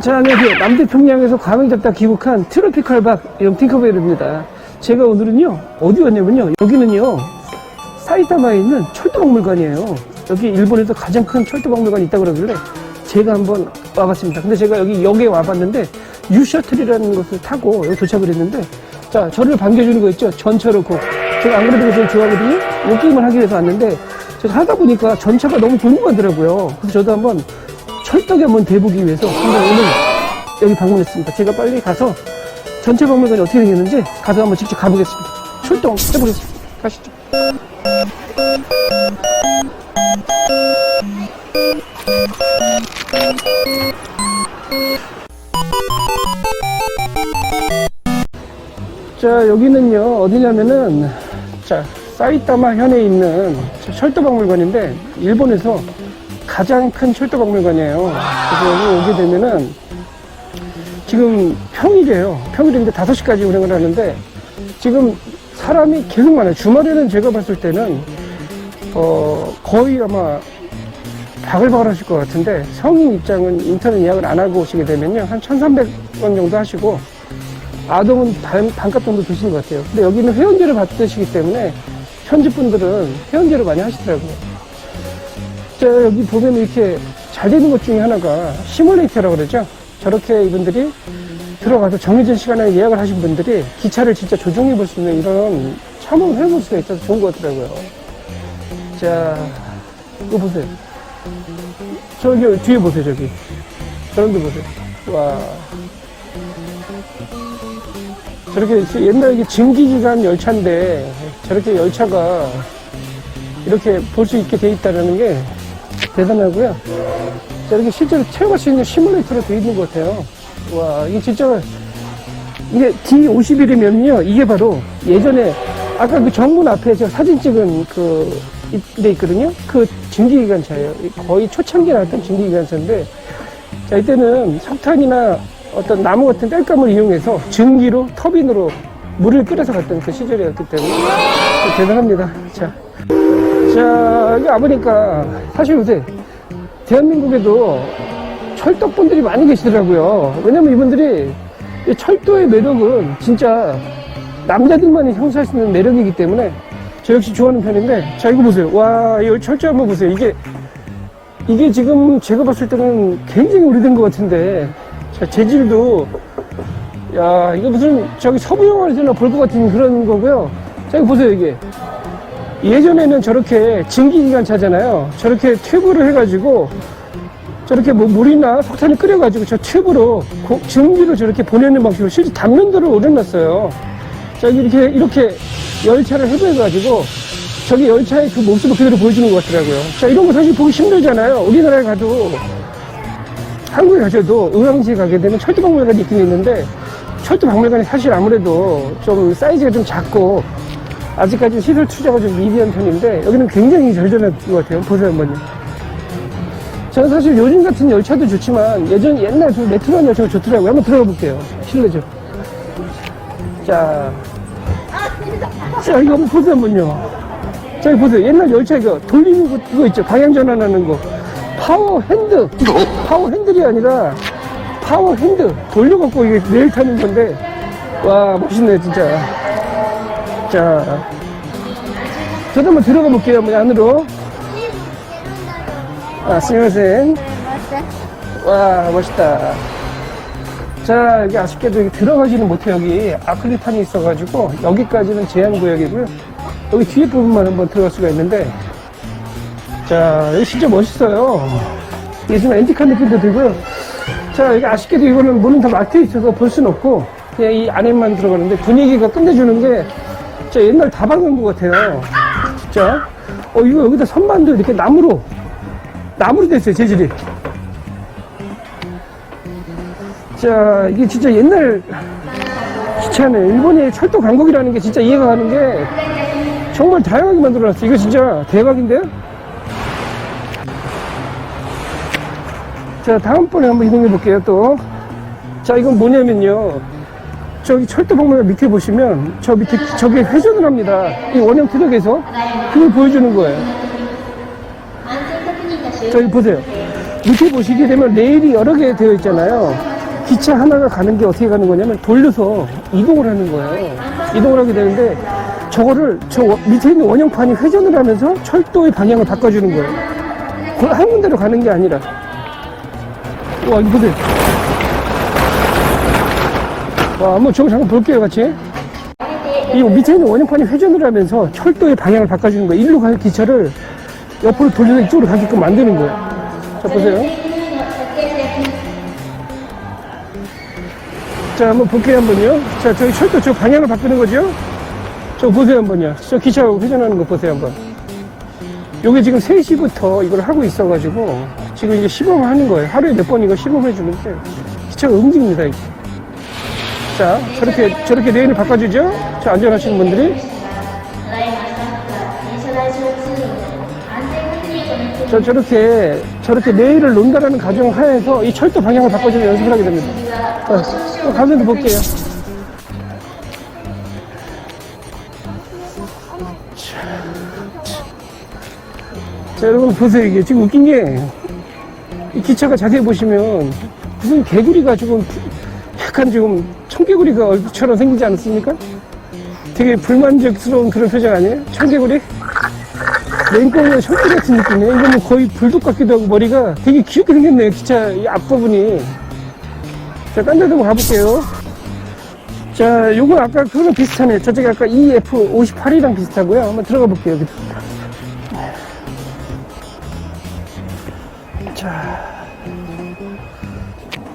자, 안녕하세요. 남태평양에서 과명 잡다 귀국한 트로피컬 박 팅커벨입니다. 제가 오늘은요, 어디 왔냐면요, 여기는요, 사이타마에 있는 철도박물관이에요. 여기 일본에서 가장 큰 철도박물관이 있다고 그러길래 제가 한번 와봤습니다. 근데 제가 여기 역에 와봤는데 유셔틀이라는 것을 타고 여기 도착을 했는데, 자, 저를 반겨주는 거 있죠? 전철을 고. 제가 안 그래도 이거 제일 좋아하거든요? 이 게임을 하기 위해서 왔는데, 제가 하다 보니까 전차가 너무 궁금하더라고요. 그래서 저도 한번 철도에 한번 대보기 위해서 한번 오늘 여기 방문했습니다. 제가 빨리 가서 전체 박물관이 어떻게 생겼는지 가서 한번 직접 가보겠습니다. 출동 해보겠습니다. 가시죠. 자, 여기는요, 어디냐면은, 자, 사이타마 현에 있는 철도박물관인데, 일본에서 가장 큰 철도박물관이에요. 그래서 여기 오게 되면은, 지금 평일이에요. 평일인데 5시까지 운행을 하는데, 지금 사람이 계속 많아요. 주말에는 제가 봤을 때는, 거의 아마 바글바글 하실 것 같은데, 성인 입장은 인터넷 예약을 안 하고 오시게 되면요, 한 1,300원 정도 하시고, 아동은 반값 정도 드시는 것 같아요. 근데 여기는 회원제를 받으시기 때문에 현지 분들은 회원제를 많이 하시더라고요. 자, 여기 보면 이렇게 잘 되는 것 중에 하나가 시뮬레이터라고 그러죠. 저렇게 이분들이 들어가서 정해진 시간에 예약을 하신 분들이 기차를 진짜 조종해 볼 수 있는 이런 체험을 해볼 수가 있어서 좋은 것 같더라고요. 자, 이거 보세요. 저기 뒤에 보세요, 저기. 저런 데 보세요. 와. 저렇게 옛날 이게 증기기관 열차인데 저렇게 열차가 이렇게 볼 수 있게 돼 있다는 게 대단하고요. 저렇게 실제로 체험할 수 있는 시뮬레이터로 돼 있는 것 같아요. 와, 이게 진짜 이게 D51이면요, 이게 바로 예전에 아까 그 정문 앞에 제가 사진 찍은 데 있거든요. 그 증기기관차예요. 거의 초창기에 나왔던 증기기관차인데, 자, 이때는 석탄이나 어떤 나무 같은 땔감을 이용해서 증기로 터빈으로 물을 끓여서 갔던 그 시절이었기 때문에 대단합니다. 자, 여기 와보니까 사실 요새 대한민국에도 철도분들이 많이 계시더라고요. 왜냐면 이분들이 이 철도의 매력은 진짜 남자들만이 형성할 수 있는 매력이기 때문에 저 역시 좋아하는 편인데, 자, 이거 보세요. 와, 이 철저 한번 보세요. 이게 지금 제가 봤을 때는 굉장히 오래된 것 같은데, 자, 재질도, 야, 이거 무슨 저기 서부 영화에서나 볼 것 같은 그런 거고요. 자, 이거 보세요, 이게. 예전에는 저렇게 증기기관차잖아요. 저렇게 튜브를 해가지고, 저렇게 뭐 물이나 석탄을 끓여가지고 저 튜브로 증기로 저렇게 보내는 방식으로 실제 단면도를 올려놨어요. 자, 이렇게 열차를 해부해가지고, 저기 열차의 그 모습을 그대로 보여주는 것 같더라고요. 자, 이런 거 사실 보기 힘들잖아요. 우리나라에 가도, 한국에 가셔도 의왕시에 가게 되면 철도박물관이 있긴 있는데, 철도박물관이 사실 아무래도 좀 사이즈가 좀 작고 아직까지 시설 투자가 좀 미비한 편인데, 여기는 굉장히 절전한 것 같아요. 보세요, 한번요. 저는 사실 요즘 같은 열차도 좋지만 옛날 그 메트로 열차가 좋더라고요. 한번 들어가 볼게요. 실내죠. 자, 이거 한번 보세요, 한번요. 자, 이거 보세요. 옛날 열차 이거 돌리는 거, 이거 있죠. 방향 전환하는 거. 파워 핸들이 아니라 파워 핸드 돌려갖고 이게 레일 타는 건데, 와, 멋있네 진짜. 자, 저도 한번 들어가 볼게요. 한번 안으로. 아, 스미마셍. 와, 멋있다. 자, 여기 아쉽게도 여기 들어가지는 못해요. 여기 아크릴판이 있어가지고 여기까지는 제한구역이고요. 여기 뒤에 부분만 한번 들어갈 수가 있는데, 자, 여기 진짜 멋있어요. 이게 좀 앤틱한 느낌도 들고요. 자, 여기 아쉽게도 이거는 문은 다 막혀 있어서 볼 수는 없고, 그냥 이 안에만 들어가는데 분위기가 끝내주는 게, 진짜 옛날 다방한 것 같아요. 진짜. 이거 여기다 선반도 이렇게 나무로 됐어요, 재질이. 자, 이게 진짜 옛날 기차네. 일본의 철도 강국이라는 게 진짜 이해가 가는 게 정말 다양하게 만들어놨어요. 이거 진짜 대박인데요? 자, 다음번에 한번 이동해 볼게요, 또. 자, 이건 뭐냐면요. 저기 철도박물관 밑에 보시면, 저 밑에, 저게 회전을 합니다. 이 원형 트럭에서 그걸 보여주는 거예요. 저기 보세요. 밑에 보시게 되면 레일이 여러 개 되어 있잖아요. 기차 하나가 가는 게 어떻게 가는 거냐면 돌려서 이동을 하는 거예요. 이동을 하게 되는데 저거를 저 밑에 있는 원형판이 회전을 하면서 철도의 방향을 바꿔주는 거예요. 한 군데로 가는 게 아니라. 와, 이거 보세요. 와, 한번 저거 잠깐 볼게요, 같이. 이 밑에 있는 원형판이 회전을 하면서 철도의 방향을 바꿔주는 거예요. 일로 갈 기차를 옆으로 돌려서 이쪽으로 가게끔 만드는 거예요. 자, 보세요. 자, 한번 볼게요, 한번요. 자, 저기 철도 저 방향을 바꾸는 거죠? 저 보세요, 한번요. 저 기차 회전하는 거 보세요, 한번. 요게 지금 3시부터 이걸 하고 있어가지고, 지금 이제 시범을 하는 거예요. 하루에 몇 번 이거 시범을 해주는데, 기차가 움직입니다, 이게. 자, 저렇게 레인을 바꿔주죠? 저 안전하시는 분들이. 자, 저렇게 레일을 논다라는 가정 하에서 이 철도 방향을 바꿔주는 연습을 하게 됩니다. 자, 가면서 볼게요. 자, 여러분 보세요. 이게 지금 웃긴 게, 이 기차가 자세히 보시면 무슨 개구리가 조금 약간 지금 청개구리가 얼굴처럼 생기지 않습니까? 되게 불만족스러운 그런 표정 아니에요? 청개구리? 레인공의 청개구리 같은 느낌이에요. 이거는 거의 불독 같기도 하고 머리가 되게 귀엽게 생겼네요. 기차 이 앞부분이. 자, 딴 데도 한번 가볼게요. 자, 요거 아까 그거랑 비슷하네요. 저쪽에 아까 EF58이랑 비슷하고요. 한번 들어가 볼게요. 여기.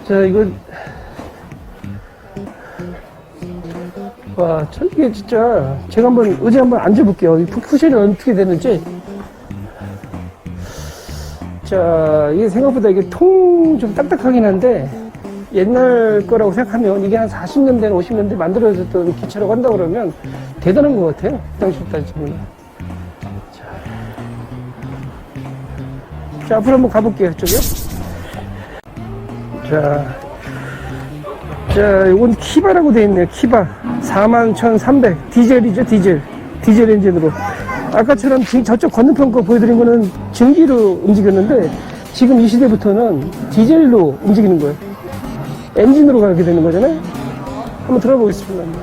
자, 이거. 와, 이게 진짜. 제가 한번, 의자 한번 앉아볼게요. 이 푸션이 어떻게 되는지. 자, 이게 생각보다 이게 좀 딱딱하긴 한데, 옛날 거라고 생각하면 이게 한 40년대, 50년대 만들어졌던 기차라고 한다 그러면 대단한 것 같아요. 그 당시 따지면. 자, 앞으로 한번 가볼게요. 이쪽이요. 자, 요건 키바라고 되어 있네요. 키바. 41,300. 디젤이죠, 디젤. 디젤 엔진으로. 아까처럼 저쪽 건너편 거 보여드린 거는 전기로 움직였는데, 지금 이 시대부터는 디젤로 움직이는 거예요. 엔진으로 가게 되는 거잖아요. 한번 들어보겠습니다.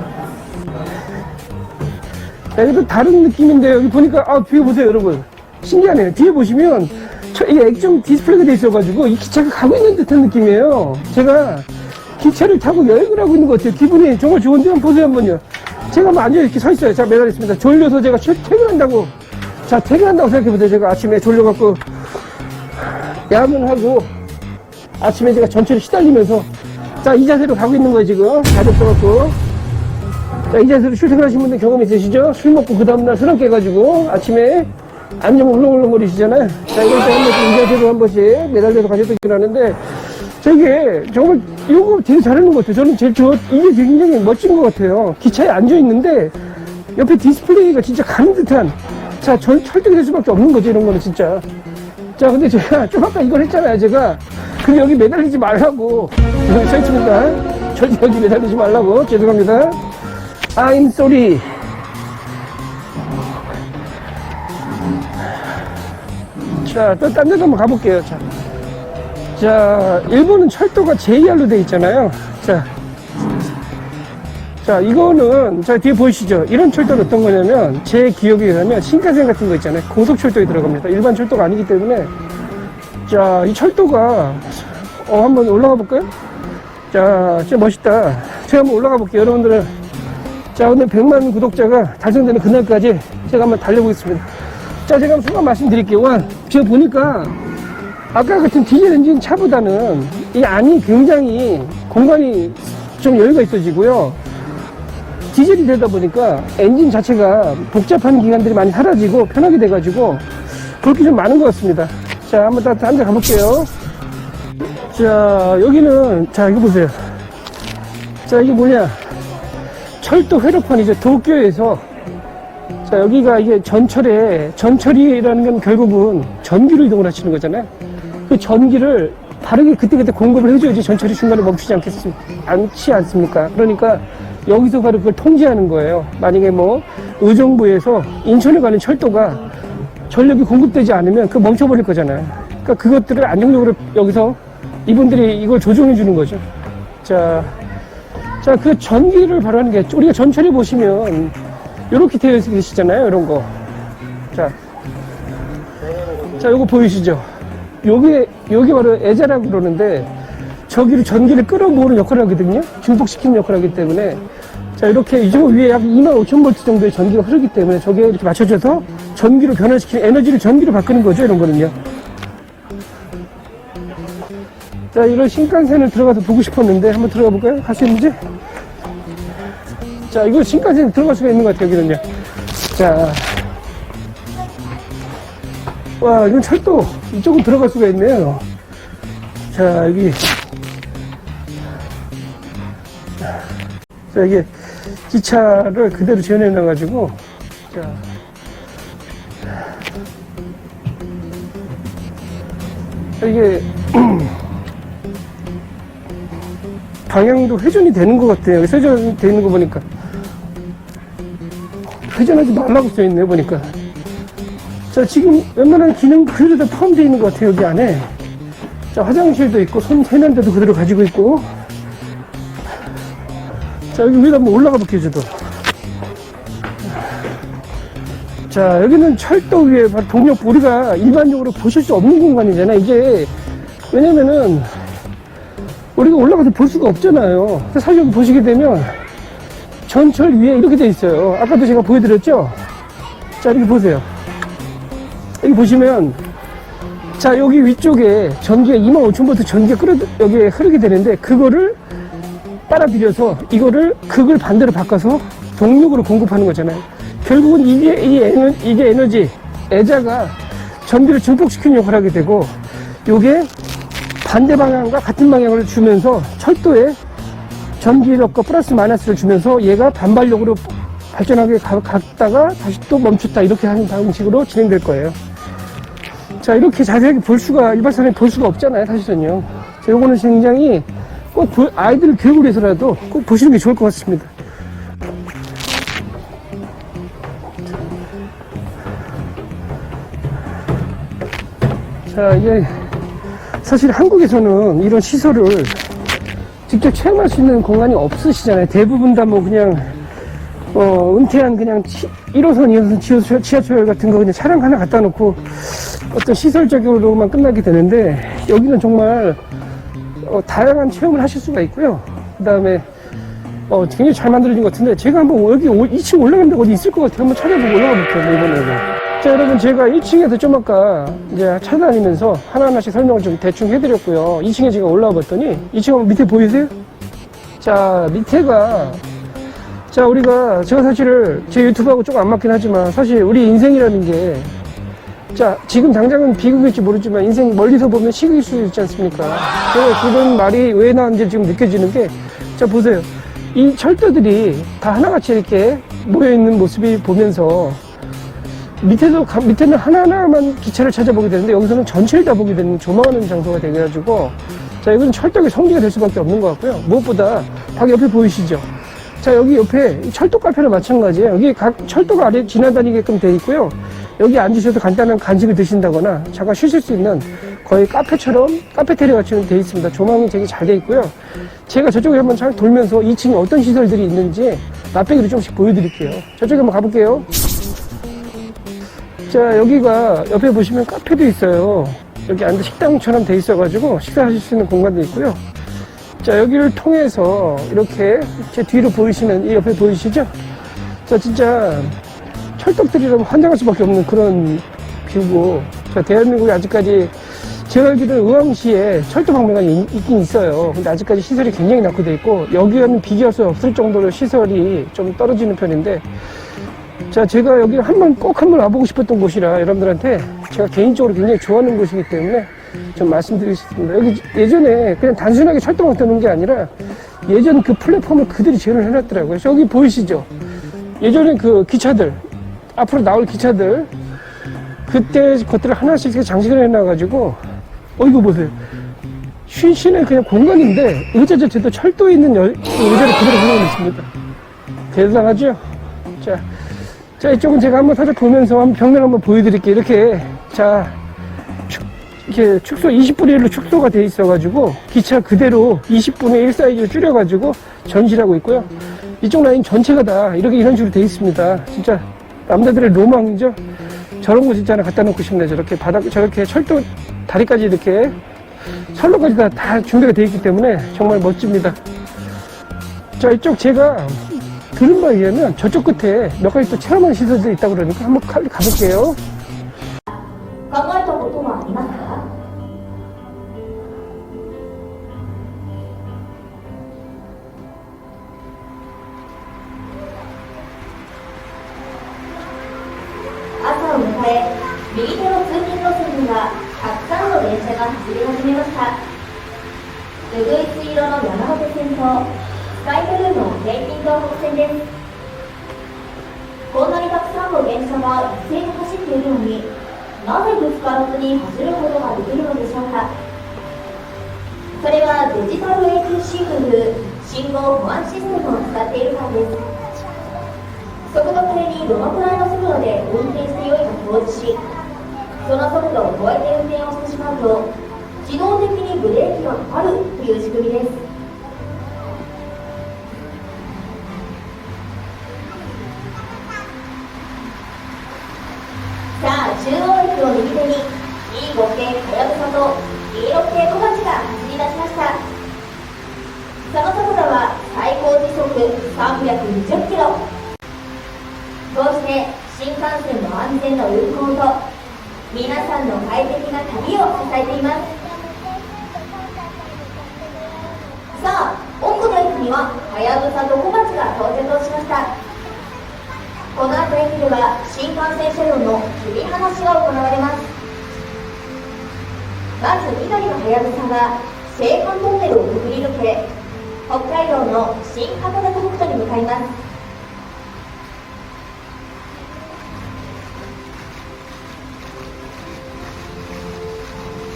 자, 이것도 다른 느낌인데, 여기 보니까, 뒤에 보세요, 여러분. 신기하네요. 뒤에 보시면, 이게 액정 디스플레이가 돼 있어가지고, 이 기차가 가고 있는 듯한 느낌이에요. 제가 기차를 타고 여행을 하고 있는 것 같아요. 기분이 정말 좋은데, 한번 보세요, 한번요. 제가 한번 앉아 이렇게 서 있어요. 자, 매달렸습니다. 졸려서 제가 퇴근한다고. 자, 퇴근한다고 생각해보세요. 제가 아침에 졸려갖고, 야근을 하고, 아침에 제가 전체를 시달리면서, 자, 이 자세로 가고 있는 거예요, 지금. 다리 없어갖고. 자, 이 자세로 출퇴근하신 분들 경험 있으시죠? 술 먹고 그 다음날 술 안 깨가지고, 아침에 앉으면 울렁울렁거리시잖아요. 자, 이럴 때 한 번씩 이 자세로 한 번씩 매달려서 가셔도 일어나는데, 저게 정말 이런 거 되게 잘하는 것 같아요. 저는 이게 굉장히 멋진 것 같아요. 기차에 앉아있는데, 옆에 디스플레이가 진짜 가는 듯한, 자, 철저히 될 수밖에 없는 거죠, 이런 거는 진짜. 자, 근데 제가 좀 아까 이걸 했잖아요, 제가. 근데 여기 매달리지 말라고. 여기 써있습니다. 절대 여기 매달리지 말라고. 죄송합니다. I'm sorry. 자, 또 딴 데도 한번 가볼게요. 자, 일본은 철도가 JR로 돼 있잖아요. 자, 이거는, 자, 뒤에 보이시죠? 이런 철도는 어떤 거냐면, 제 기억에 의하면 신칸센 같은 거 있잖아요. 고속철도에 들어갑니다. 일반 철도가 아니기 때문에. 자, 이 철도가, 한번 올라가 볼까요? 자, 진짜 멋있다. 제가 한번 올라가 볼게요. 여러분들은. 자, 오늘 100만 구독자가 달성되는 그날까지 제가 한번 달려보겠습니다. 자, 제가 한번 소감 말씀드릴게요. 제가 보니까, 아까 같은 디젤 엔진 차보다는 이 안이 굉장히 공간이 좀 여유가 있어지고요. 디젤이 되다 보니까 엔진 자체가 복잡한 기관들이 많이 사라지고 편하게 돼가지고 볼 게 좀 많은 것 같습니다. 자, 한번 딴 데 가볼게요. 자, 여기는, 자, 이거 보세요. 자, 이게 뭐냐. 철도 회로판이죠. 도쿄에서. 자, 여기가 이게 전철이라는 건 결국은 전기로 이동을 하시는 거잖아요. 그 전기를 바르게 그때그때 공급을 해줘야지 전철이 중간에 멈추지 않지 않습니까? 그러니까 여기서 바로 그걸 통제하는 거예요. 만약에 뭐 의정부에서 인천에 가는 철도가 전력이 공급되지 않으면 그거 멈춰버릴 거잖아요. 그러니까 그러니까 그것들을 안정적으로 여기서 이분들이 이걸 조정해 주는 거죠. 자, 그 전기를 바로 하는 게, 우리가 전철에 보시면 이렇게 되어 계시잖아요, 이런 거. 자, 요거 보이시죠? 요게 바로 애자라고 그러는데, 저기를 전기를 끌어모으는 역할을 하거든요. 증폭시키는 역할을 하기 때문에. 자, 이렇게 이 정도 위에 약 25,000V 정도의 전기가 흐르기 때문에 저게 이렇게 맞춰져서 전기로 변화시키는, 에너지를 전기로 바꾸는 거죠, 이런 거는요. 자, 이런 신칸센을 들어가서 보고 싶었는데, 한번 들어가 볼까요? 갈 수 있는지? 자, 이거 신칸센 들어갈 수가 있는 것 같아요, 여기는요. 자, 와, 이건 철도. 이쪽은 들어갈 수가 있네요. 자, 여기. 자, 이게 기차를 그대로 지어내 놔가지고, 자. 이게, 방향도 회전이 되는 것 같아요. 회전이 되는 거 보니까. 회전하지 말라고 써있네요, 보니까. 자, 지금 웬만한 기능 그대로 다 포함되어 있는 것 같아요, 여기 안에. 자, 화장실도 있고, 손 세면대도 그대로 가지고 있고. 자, 여기 위에다 한번 올라가 볼게요, 저도. 자, 여기는 철도 위에 바로 동력, 우리가 일반적으로 보실 수 없는 공간이잖아요. 이게, 왜냐면은, 우리가 올라가서 볼 수가 없잖아요. 사실 여기 보시게 되면, 전철 위에 이렇게 돼 있어요. 아까도 제가 보여드렸죠? 자, 이렇게 보세요. 여기 보시면, 자, 여기 위쪽에 전기가 25,000V 전기가 여기에 흐르게 되는데, 그거를 빨아들여서 이거를 극을 반대로 바꿔서 동력으로 공급하는 거잖아요. 결국은 이게 에너지, 애자가 전기를 증폭시키는 역할을 하게 되고, 요게 반대 방향과 같은 방향을 주면서 철도에 전기력과 플러스 마이너스를 주면서 얘가 반발력으로 발전하게 갔다가 다시 또 멈췄다, 이렇게 하는 방식으로 진행될 거예요. 자, 이렇게 자세하게 일반사람이 볼 수가 없잖아요, 사실은요. 자, 요거는 굉장히 꼭 아이들 교육을 위해서라도 꼭 보시는 게 좋을 것 같습니다. 자, 이게 사실 한국에서는 이런 시설을 직접 체험할 수 있는 공간이 없으시잖아요. 대부분 다 뭐 그냥 은퇴한 그냥 1호선, 2호선 지하철 같은 거 그냥 차량 하나 갖다 놓고 어떤 시설적으로만 끝나게 되는데, 여기는 정말 다양한 체험을 하실 수가 있고요. 그 다음에 굉장히 잘 만들어진 것 같은데, 제가 한번 여기 2층 올라가는 데 어디 있을 것 같아요. 한번 찾아보고 올라가 볼게요, 이번에. 자, 여러분, 제가 1층에서 좀 아까 이제 찾아다니면서 하나하나씩 설명을 좀 대충 해드렸고요. 2층에 제가 올라와 봤더니, 2층 한번 밑에 보이세요? 자, 밑에가, 자, 제가 사실은 제 유튜브하고 조금 안 맞긴 하지만, 사실 우리 인생이라는 게, 자, 지금 당장은 비극일지 모르지만 인생 멀리서 보면 시극일 수 있지 않습니까? 그런 말이 왜 나왔는지 지금 느껴지는 게, 자, 보세요. 이 철도들이 다 하나같이 이렇게 모여있는 모습이 보면서, 밑에는 하나하나만 기차를 찾아보게 되는데, 여기서는 전체를 다 보게 되는 조망하는 장소가 되어가지고, 자, 이건 철도의 성지가 될 수밖에 없는 것 같고요. 무엇보다, 바로 옆에 보이시죠? 자, 여기 옆에 철도 카페는 마찬가지예요. 여기 각 철도가 아래 지나다니게끔 되어 있고요. 여기 앉으셔도 간단한 간식을 드신다거나 잠깐 쉬실 수 있는 거의 카페테리아 같이 되어 있습니다. 조망이 되게 잘 되어 있고요. 제가 저쪽에 한번 잘 돌면서 2층에 어떤 시설들이 있는지 맛배기로 조금씩 보여드릴게요. 저쪽에 한번 가볼게요. 자, 여기가 옆에 보시면 카페도 있어요. 여기 앉아 식당처럼 되어 있어가지고 식사하실 수 있는 공간도 있고요. 자, 여기를 통해서 이렇게 제 뒤로 보이시는, 이 옆에 보이시죠? 자, 진짜 철떡들이라면 환장할 수밖에 없는 그런 뷰고, 자, 대한민국에 아직까지 제가 알기로는 의왕시에 철도 박물관이 있긴 있어요. 근데 아직까지 시설이 굉장히 낙후되어 있고, 여기와는 비교할 수 없을 정도로 시설이 좀 떨어지는 편인데, 자, 제가 여기 꼭 한번 와보고 싶었던 곳이라 여러분들한테 제가 개인적으로 굉장히 좋아하는 곳이기 때문에 좀 말씀드리겠습니다. 여기 예전에 그냥 단순하게 철도만 뜨는 게 아니라 예전 그 플랫폼을 그대로 재현을 해놨더라고요. 여기 보이시죠? 예전에 그 기차들, 앞으로 나올 기차들, 그때 것들을 하나씩 장식을 해놔가지고, 이거 보세요. 쉬는 그냥 공간인데, 의자 자체도 철도에 있는 의자를 그대로 해놓습니다. 대단하죠? 자, 이쪽은 제가 한번 살짝 보면서 벽면 한번 보여드릴게요. 이렇게, 자, 이렇게 축소 20분의 1로 축소가 돼 있어가지고 기차 그대로 20분의 1 사이즈로 줄여가지고 전시를 하고 있고요. 이쪽 라인 전체가 다 이런 식으로 돼 있습니다. 진짜 남자들의 로망이죠. 저런 거 진짜 하나 갖다 놓고 싶네. 저렇게 저렇게 철도 다리까지 이렇게 선로까지 다 준비가 돼 있기 때문에 정말 멋집니다. 자, 이쪽 제가 들은 바에 의하면 저쪽 끝에 몇 가지 또 체험하는 시설들이 있다고 그러니까 한번 가볼게요. 考えたことはありますか？朝を迎え、右手の通勤路線にはたくさんの電車が走り始めました。うぐいす色の山手線とスカイブルーの京浜東北線です。こんなにたくさんの電車が一斉に走っているのに、なぜぶつからずに走ることができるのでしょうか。それはデジタル永久信号信号保安システムを使っているからです。速度計にどのくらいの速度で運転してよいか表示し、その速度を超えて運転をしてしまうと自動的にブレーキがかかるという仕組みです。さあ、中央駅を右手に E5 系はやぶさと E6 系小町が走り出しました。その速度は最高時速320キロ。こうして新幹線の安全な運行と皆さんの快適な旅を支えています。さあ、奥の駅にははやぶさと小町が到着をしました。この後駅では新幹線車両の切り離しが行われます。まず緑のはやぶさが青函トンネルをくぐり抜け、北海道の新函館北斗に向かいます。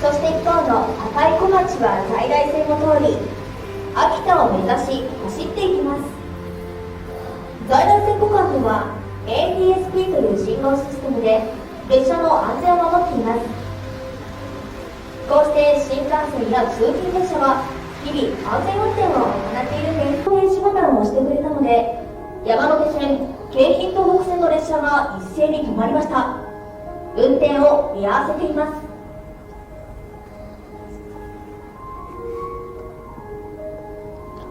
そして一方の赤い小町は在来線を通り秋田を目指し走っていきます。在来線区間では ATSP という信号システムで列車の安全を守っています。こうして新幹線や通勤列車は日々安全運転を行っているんです。停止ボタンを押してくれたので山手線、京浜東北線の列車が一斉に止まりました。運転を見合わせています。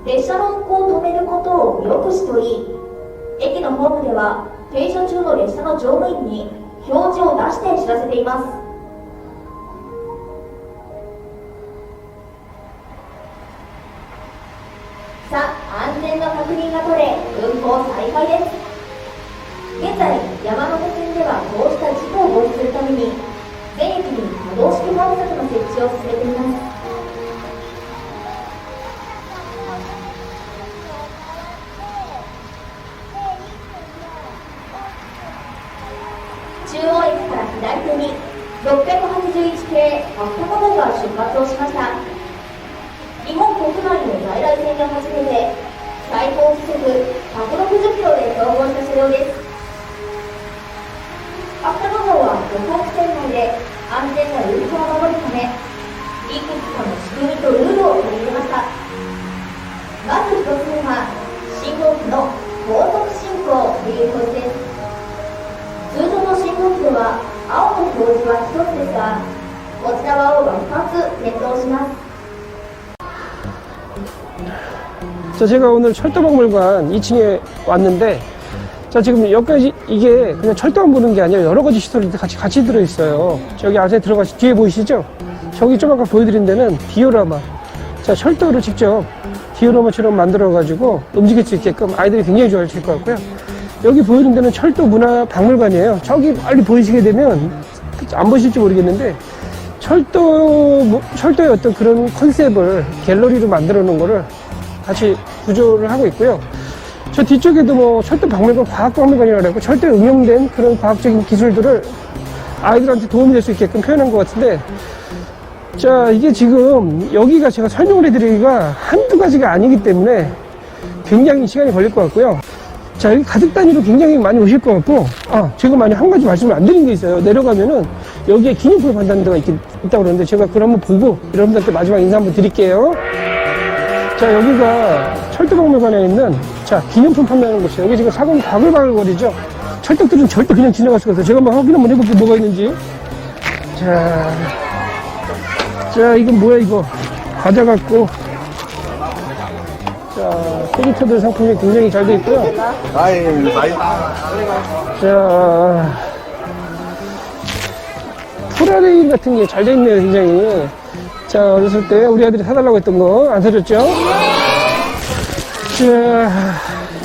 列車の運行を止めることをよくしとい、駅のホームでは停車中の列車の乗務員に表示を出して知らせています。さあ、安全の確認が取れ、運行再開です。現在、山手線ではこうした事故を防止するために全駅に可動式反則の設置を進めています。中央駅から左手に681系秋田号が出発をしました。日本国内の在来線で初めて最高時速160キロで走行した車両です。秋田号は旅客船内で安全な運行を守るためいくつかの仕組みとルールを取り入れました。まず一つ目は信号機の高速進行という表示です。通常の信号機では青の表示は1つですが、こちらは青が2つ点灯します。 자, 제가 오늘 철도박물관 2층에 왔는데, 자, 지금 여기까지 이게 그냥 철도만 보는 게 아니라 여러 가지 시설이 같이 들어있어요. 저기 안에 들어가시, 뒤에 보이시죠? 저기 좀 아까 보여드린 데는 디오라마. 자, 철도를 직접 디오라마처럼 만들어가지고 움직일 수 있게끔 아이들이 굉장히 좋아하실 것 같고요. 여기 보이는 데는 철도 문화 박물관이에요. 저기 멀리 보이시게 되면 안 보실지 모르겠는데 철도의 어떤 그런 컨셉을 갤러리로 만들어 놓은 거를 같이 구조를 하고 있고요. 저 뒤쪽에도 뭐 철도 박물관, 과학박물관이라고 하고 철도에 응용된 그런 과학적인 기술들을 아이들한테 도움이 될 수 있게끔 표현한 것 같은데, 자, 이게 지금 여기가 제가 설명을 해드리기가 한두 가지가 아니기 때문에 굉장히 시간이 걸릴 것 같고요. 자, 여기 가족 단위로 굉장히 많이 오실 것 같고, 제가 만약 한 가지 말씀을 안 드린 게 있어요. 내려가면은 여기에 기념품을 판다는 데가 있다고 그러는데 제가 그걸 한번 보고 여러분들한테 마지막 인사 한번 드릴게요. 자, 여기가 철도박물관에 있는, 자, 기념품 판매하는 곳이에요. 여기 지금 사람이 바글바글거리죠? 철도들은 절대 그냥 지나갈 수가 없어요. 제가 한번 확인 한번 해볼게요. 뭐가 있는지. 자, 이건 뭐야, 이거. 과자 같고. 자, 캐릭터들 상품이 굉장히 잘 돼 있고요. 자, 프라레인 같은 게 잘 돼 있네요, 굉장히. 자, 어렸을 때 우리 아들이 사달라고 했던 거 안 사줬죠? 자,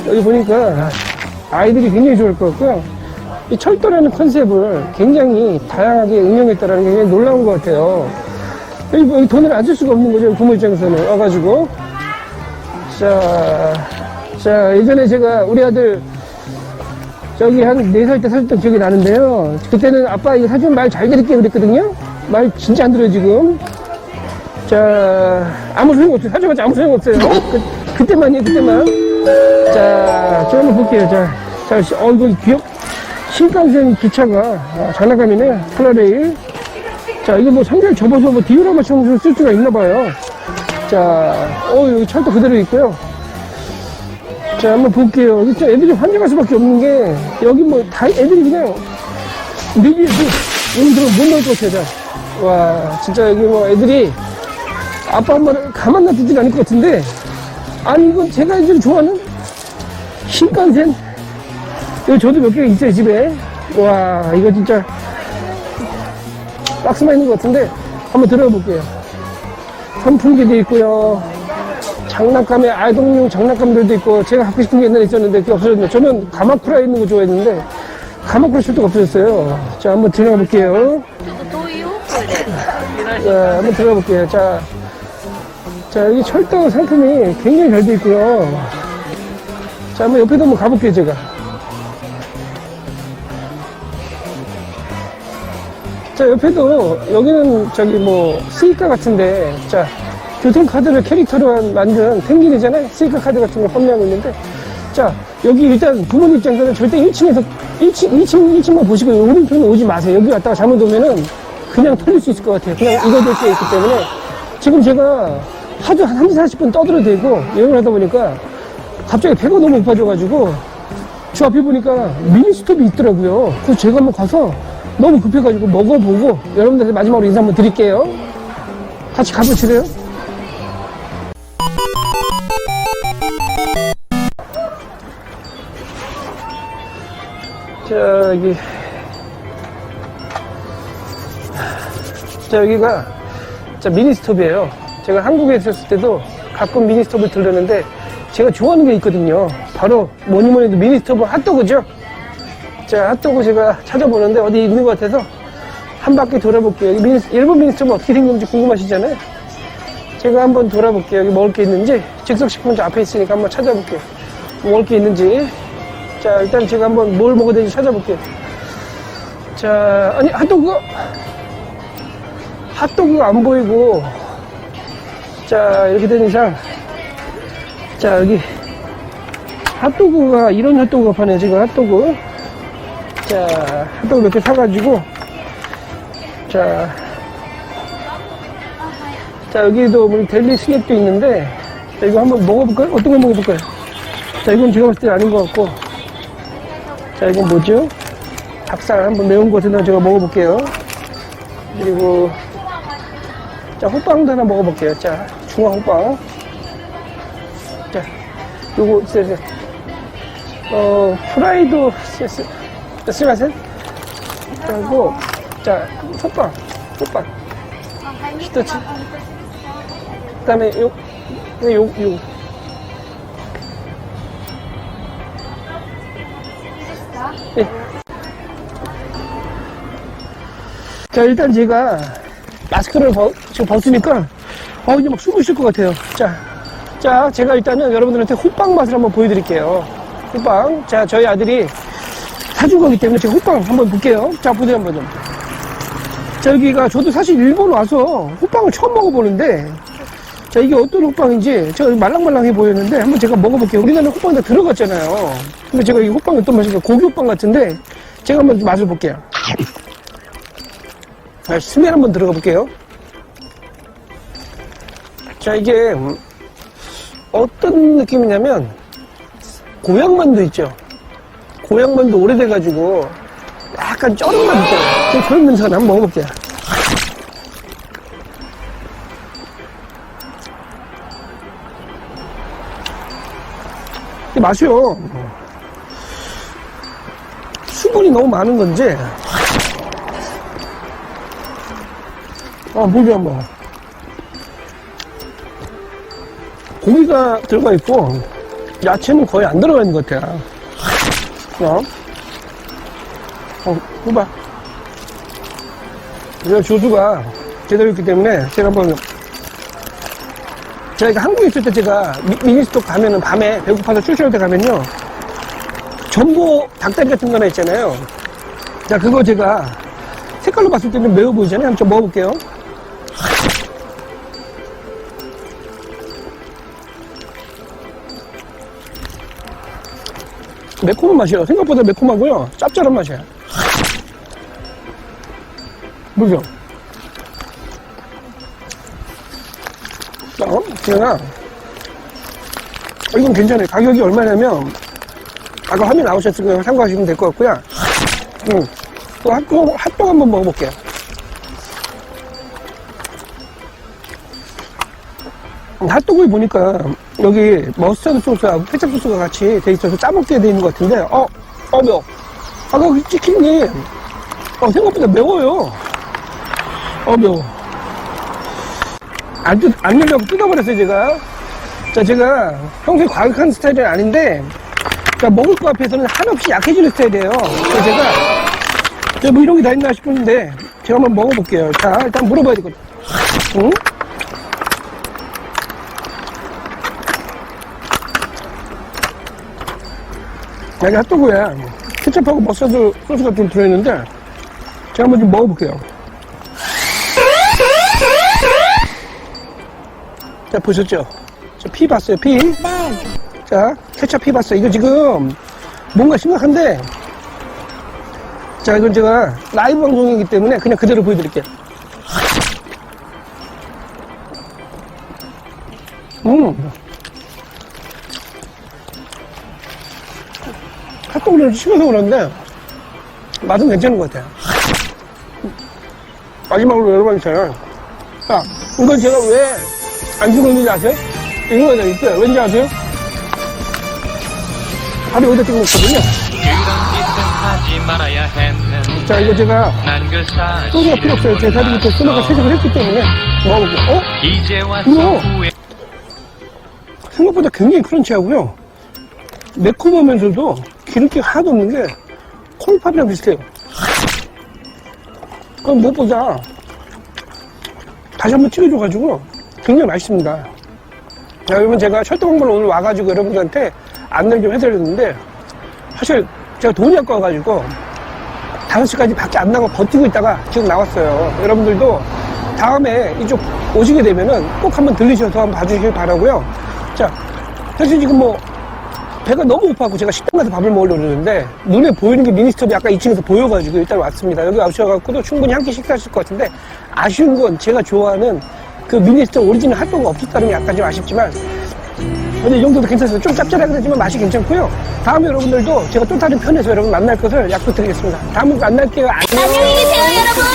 여기 보니까 아이들이 굉장히 좋아할 것 같고요. 이 철도라는 컨셉을 굉장히 다양하게 응용했다는 게 굉장히 놀라운 것 같아요. 여기 돈을 안 쓸 수가 없는 거죠, 부모 입장에서는. 와가지고. 자, 예전에 제가 우리 아들 저기 한 4살 때 사줬던 기억이 나는데요. 그때는 아빠 이거 사주면 말 잘 들을게 그랬거든요. 말 진짜 안 들어요, 지금. 자, 아무 소용없어요. 사줘봤자 아무 소용없어요. 그때만이에요, 그때만. 자, 저 한번 볼게요. 자, 이거 기억, 신칸센 기차가, 장난감이네. 플라레일. 자, 이거 뭐 상자를 접어서 뭐 디오라마처럼 쓸 수가 있나봐요. 자, 여기 철도 그대로 있고요. 자, 한번 볼게요. 여기 애들이 환장할 수밖에 없는 게, 여기 뭐, 다 애들이 그냥, 뮤비에서, 여기 들어면 못 넣을 것 같아요, 자. 와, 진짜 여기 뭐 애들이, 아빠 엄마를 가만 놔두진 않을 것 같은데, 아니, 이건 제가 애들이 좋아하는 신칸센. 여기 저도 몇 개가 있어요, 집에. 와, 이거 진짜, 박스만 있는 것 같은데, 한번 들어가 볼게요. 선풍기도 있고요. 장난감에 아동용 장난감들도 있고, 제가 갖고 싶은 게 옛날에 있었는데 그게 없어졌네요. 저는 가마쿠라에 있는 거 좋아했는데 가마쿠라 슈트가 없어졌어요. 자, 한번 들어가 볼게요. 자, 한번 들어가 볼게요. 자, 여기 철도 상품이 굉장히 잘 돼 있고요. 자, 한번 옆에도 한번 가볼게요, 제가. 자, 옆에도 여기는 저기 뭐 스이카 같은데, 자, 교통카드를 캐릭터로 만든 펭귄이잖아요. 스이카 카드 같은 거 판매하고 있는데, 자, 여기 일단 부모님 입장에서는 절대 1층만 보시고 오른편에 오지 마세요. 여기 왔다가 잘못 오면은 그냥 털릴 수 있을 것 같아요. 그냥 이거 될 게 있기 때문에. 지금 제가 하도 한 30-40분 떠들어대고 여행을 하다 보니까 갑자기 배가 너무 고파져가지고 저 앞에 보니까 미니스톱이 있더라고요. 그래서 제가 한번 가서 너무 급해가지고 먹어보고 여러분들한테 마지막으로 인사 한번 드릴게요. 같이 가보실래요? 여기가 미니스톱이에요. 제가 한국에 있었을 때도 가끔 미니스톱을 들렸는데 제가 좋아하는 게 있거든요. 바로 뭐니 해도 미니스톱은 핫도그죠. 자, 핫도그 제가 찾아보는데 어디 있는 것 같아서 한 바퀴 돌아볼게요. 일본 미니스톱은 어떻게 생겼는지 궁금하시잖아요. 제가 한번 돌아볼게요. 여기 먹을 게 있는지. 즉석식품 앞에 있으니까 한번 찾아볼게요. 먹을 게 있는지. 자, 일단 제가 한번 뭘 먹어야 되는지 찾아볼게요. 자, 아니, 핫도그가 안 보이고. 자, 이렇게 된 이상. 자, 여기 핫도그가, 이런 핫도그가 파네요. 지금 핫도그. 자, 핫도그 몇 개 사가지고. 자, 여기도 우리 델리 스낵도 있는데, 자, 이거 한번 먹어볼까요? 어떤 걸 먹어볼까요? 자, 이건 제가 봤을 때 아닌 것 같고. 자, 이건 뭐죠? 닭살 한번 매운 것을 제가 먹어볼게요. 그리고, 자, 호빵도 하나 먹어볼게요. 자, 중화 호빵. 자, 요거, 프라이드, 스미마센? 그리고, 자, 호빵. 히토치. 그 다음에, 요. 네. 자, 일단 제가 마스크를 지금 벗으니까, 이제 막 숨을 쉴 것 같아요. 자, 제가 일단은 여러분들한테 호빵 맛을 한번 보여드릴게요. 호빵. 자, 저희 아들이 사준 거기 때문에 제가 호빵 한번 볼게요. 자, 보세요, 한번 좀. 자, 여기가 저도 사실 일본 와서 호빵을 처음 먹어보는데, 자, 이게 어떤 호빵인지 제가 말랑말랑해 보였는데 한번 제가 먹어볼게요. 우리나라 호빵 다 들어갔잖아요. 근데 제가 이 호빵이 어떤 맛인가 고기 호빵 같은데 제가 한번 맛을 볼게요. 자, 스멜 한번 들어가 볼게요. 자, 이게 어떤 느낌이냐면 고향만두 있죠. 고향만두 오래돼가지고 약간 쩌는 맛 있잖아요. 좀 그런 냄새가 한번 먹어볼게요. 이 맛이요. 수분이 너무 많은 건지 물이 한번 고기가 들어가 있고 야채는 거의 안 들어가 있는 것 같아요. 봐봐. 제가 조수가 제대로 있기 때문에 제가 한번 제가 한국에 있을 때 제가 미니스톱 가면은 밤에 배고파서 출출할 때 가면요 전보 닭다리 같은 거 하나 있잖아요. 자, 그거 제가 색깔로 봤을 때는 매워 보이잖아요. 한번 좀 먹어볼게요. 매콤한 맛이에요. 생각보다 매콤하고요. 짭짤한 맛이에요. 뭐죠? 제가 이건 괜찮아요. 가격이 얼마냐면 아까 화면 나오셨으면 참고하시면 될 것 같고요. 또 핫도그 한번 먹어볼게요. 핫도그에 보니까 여기 머스타드 소스하고 케첩 소스가 같이 돼 있어서 짜먹게 돼 있는 것 같은데 매워. 아까 그 치킨이 생각보다 매워요. 매워. 안 열려고 뜯어버렸어요, 제가. 자, 제가 평소에 과격한 스타일은 아닌데, 자, 먹을 거 앞에서는 한없이 약해지는 스타일이에요. 그래서 제가 뭐 이런 게 다 있나 싶었는데, 제가 한번 먹어볼게요. 자, 일단 물어봐야 되거든. 응? 여기 핫도그에 케첩하고 머스타드 소스가 좀 들어있는데, 제가 한번 좀 먹어볼게요. 자, 보셨죠? 저 피 봤어요, 피? 자, 케첩 피 봤어요. 이거 지금 뭔가 심각한데, 자, 이건 제가 라이브 방송이기 때문에 그냥 그대로 보여드릴게요. 핫도그는 식어서 그런데 맛은 괜찮은 것 같아요. 마지막으로 여러분 있잖아요. 자, 이건 제가 왜 안 죽었는지 아세요? 이거가 다 있어요. 왠지 아세요? 바로 여기다 찍어 놓거든요. 자, 이거 제가 소주가 필요 없어요. 제 사진부터 소주가 채색을 했기 때문에 먹어볼게요. 이거 생각보다 굉장히 크런치하고요. 매콤하면서도 기름기가 하나도 없는 게 콜팝이랑 비슷해요. 그럼 무엇보다 다시 한번 찍어줘가지고 굉장히 맛있습니다. 자, 여러분 제가 철도공부를 오늘 와가지고 여러분들한테 안내를 좀 해드렸는데 사실 제가 돈이 아까워가지고 5시까지 밖에 안 나가고 버티고 있다가 지금 나왔어요. 여러분들도 다음에 이쪽 오시게 되면은 꼭 한번 들리셔서 한번 봐주시길 바라고요. 자, 사실 지금 뭐 배가 너무 고파갖고 제가 식당 가서 밥을 먹으려고 그러는데 눈에 보이는 게 미니스톱이 아까 2층에서 보여가지고 일단 왔습니다. 여기 오셔갖고도 충분히 한 끼 식사하실 것 같은데 아쉬운 건 제가 좋아하는 그 미니스톱 오리지널 핫도그가 없었다는 게 약간 좀 아쉽지만 근데 이 정도도 괜찮습니다. 좀 짭짤하긴 하지만 맛이 괜찮고요. 다음에 여러분들도 제가 또 다른 편에서 여러분 만날 것을 약속드리겠습니다. 다음에 만날게요. 안녕. 안녕히 계세요, 여러분.